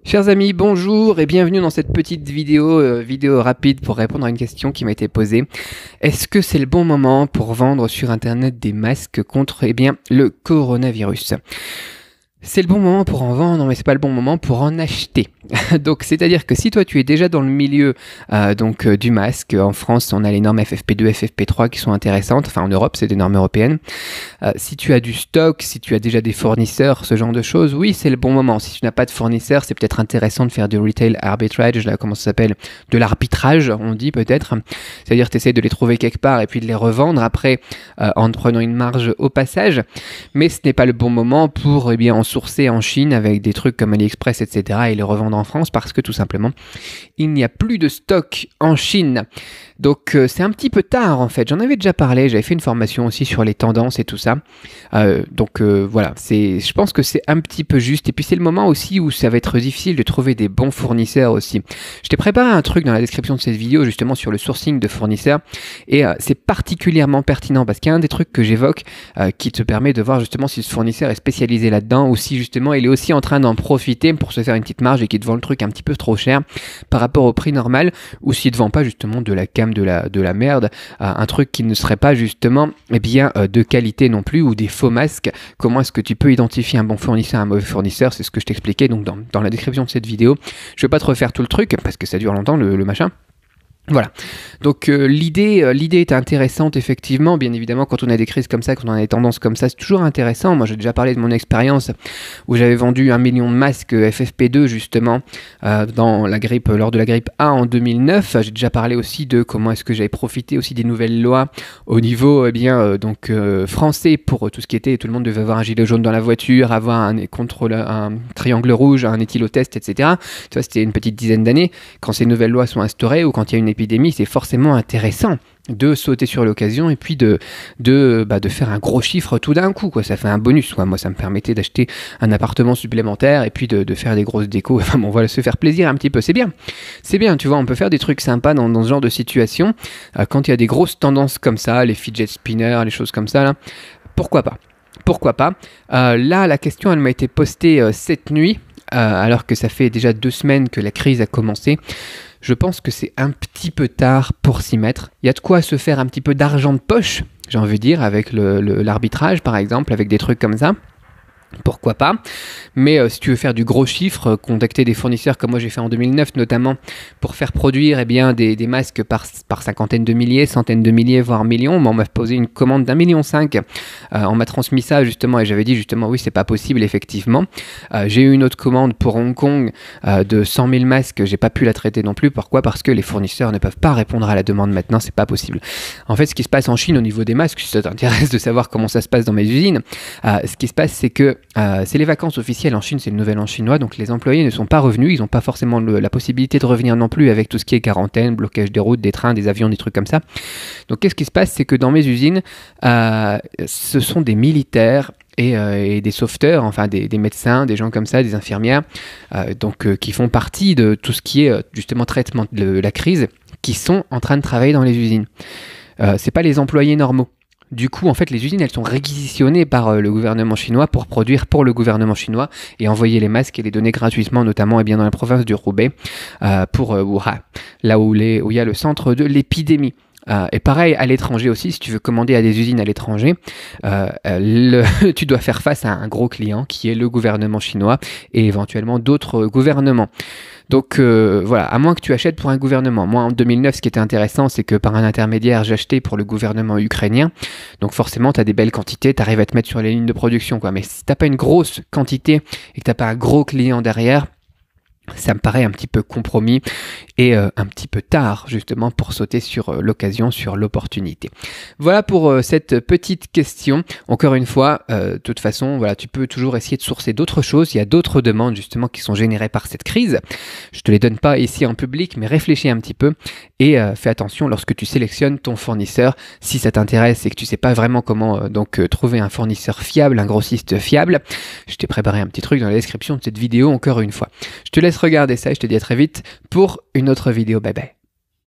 Chers amis, bonjour et bienvenue dans cette petite vidéo rapide pour répondre à une question qui m'a été posée. Est-ce que c'est le bon moment pour vendre sur internet des masques contre le coronavirus? C'est le bon moment pour en vendre, mais c'est pas le bon moment pour en acheter. Donc, c'est-à-dire que si toi tu es déjà dans le milieu du masque, en France on a les normes FFP2, FFP3 qui sont intéressantes, enfin en Europe c'est des normes européennes. Si tu as du stock, si tu as déjà des fournisseurs, ce genre de choses, oui c'est le bon moment. Si tu n'as pas de fournisseurs, c'est peut-être intéressant de faire du retail arbitrage, là comment ça s'appelle, de l'arbitrage on dit peut-être. C'est-à-dire tu essaies de les trouver quelque part et puis de les revendre après en prenant une marge au passage. Mais ce n'est pas le bon moment pour en sourcer en Chine avec des trucs comme AliExpress, etc. et les revendre en France parce que tout simplement, il n'y a plus de stock en Chine. Donc c'est un petit peu tard en fait. J'en avais déjà parlé, j'avais fait une formation aussi sur les tendances et tout ça. Voilà, je pense que c'est un petit peu juste. Et puis c'est le moment aussi où ça va être difficile de trouver des bons fournisseurs aussi. Je t'ai préparé un truc dans la description de cette vidéo justement sur le sourcing de fournisseurs. Et c'est particulièrement pertinent parce qu'il y a un des trucs que j'évoque qui te permet de voir justement si ce fournisseur est spécialisé là-dedans ou si justement il est aussi en train d'en profiter pour se faire une petite marge et qu'il te vend le truc un petit peu trop cher par rapport au prix normal, ou s'il ne te vend pas justement de la cam, de la merde, un truc qui ne serait pas justement de qualité non plus, ou des faux masques. Comment est-ce que tu peux identifier un bon fournisseur, un mauvais fournisseur? C'est ce que je t'expliquais donc dans la description de cette vidéo. Je ne vais pas te refaire tout le truc parce que ça dure longtemps le machin. Voilà, donc l'idée est intéressante effectivement, bien évidemment quand on a des crises comme ça, quand on a des tendances comme ça, c'est toujours intéressant. Moi j'ai déjà parlé de mon expérience où j'avais vendu 1 million de masques FFP2 justement lors de la grippe A en 2009. J'ai déjà parlé aussi de comment est-ce que j'avais profité aussi des nouvelles lois au niveau français pour tout ce qui était, tout le monde devait avoir un gilet jaune dans la voiture, avoir un triangle rouge, un éthylotest, etc. Tu vois, c'était une petite dizaine d'années. Quand ces nouvelles lois sont instaurées ou quand il y a une épidémie, c'est forcément intéressant de sauter sur l'occasion et puis de faire un gros chiffre tout d'un coup, quoi. Ça fait un bonus, quoi. Moi ça me permettait d'acheter un appartement supplémentaire et puis de faire des grosses décos. Enfin bon, voilà, se faire plaisir un petit peu, c'est bien, tu vois, on peut faire des trucs sympas dans ce genre de situation quand il y a des grosses tendances comme ça, les fidget spinners, les choses comme ça là, pourquoi pas. Là la question elle m'a été postée cette nuit alors que ça fait déjà 2 semaines que la crise a commencé. Je pense que c'est un petit peu tard pour s'y mettre. Il y a de quoi se faire un petit peu d'argent de poche, j'ai envie de dire, avec l'arbitrage par exemple, avec des trucs comme ça. Pourquoi pas, mais si tu veux faire du gros chiffre, contacter des fournisseurs comme moi j'ai fait en 2009 notamment pour faire produire des masques par cinquantaines de milliers, centaines de milliers, voire millions. On m'a posé une commande d'1,5 million, on m'a transmis ça justement et j'avais dit justement oui c'est pas possible effectivement. J'ai eu une autre commande pour Hong Kong de 100 000 masques, j'ai pas pu la traiter non plus. Pourquoi? Parce que les fournisseurs ne peuvent pas répondre à la demande maintenant, c'est pas possible. En fait ce qui se passe en Chine au niveau des masques, si ça t'intéresse de savoir comment ça se passe dans mes usines, ce qui se passe c'est que c'est les vacances officielles en Chine, c'est le nouvel an chinois, donc les employés ne sont pas revenus, ils n'ont pas forcément la possibilité de revenir non plus avec tout ce qui est quarantaine, blocage des routes, des trains, des avions, des trucs comme ça. Donc qu'est-ce qui se passe? C'est que dans mes usines, ce sont des militaires et des sauveteurs, enfin des médecins, des gens comme ça, des infirmières, qui font partie de tout ce qui est justement traitement de la crise, qui sont en train de travailler dans les usines. C'est pas les employés normaux. Du coup, en fait, les usines, elles sont réquisitionnées par le gouvernement chinois pour produire pour le gouvernement chinois et envoyer les masques et les donner gratuitement, notamment dans la province du Hubei, pour Wuhan, là où il y a le centre de l'épidémie. Et pareil, à l'étranger aussi, si tu veux commander à des usines à l'étranger, tu dois faire face à un gros client qui est le gouvernement chinois et éventuellement d'autres gouvernements. Donc voilà, à moins que tu achètes pour un gouvernement. Moi en 2009, ce qui était intéressant, c'est que par un intermédiaire, j'achetais pour le gouvernement ukrainien. Donc forcément, tu as des belles quantités, tu arrives à te mettre sur les lignes de production, quoi. Mais si tu n'as pas une grosse quantité et que tu n'as pas un gros client derrière, ça me paraît un petit peu compromis et un petit peu tard justement pour sauter sur l'occasion, sur l'opportunité. Voilà pour cette petite question. Encore une fois, de toute façon, voilà, tu peux toujours essayer de sourcer d'autres choses. Il y a d'autres demandes justement qui sont générées par cette crise. Je te les donne pas ici en public, mais réfléchis un petit peu et fais attention lorsque tu sélectionnes ton fournisseur. Si ça t'intéresse et que tu sais pas vraiment comment trouver un fournisseur fiable, un grossiste fiable, je t'ai préparé un petit truc dans la description de cette vidéo encore une fois. Je te laisse regarder ça et je te dis à très vite pour une autre vidéo. Bye bye.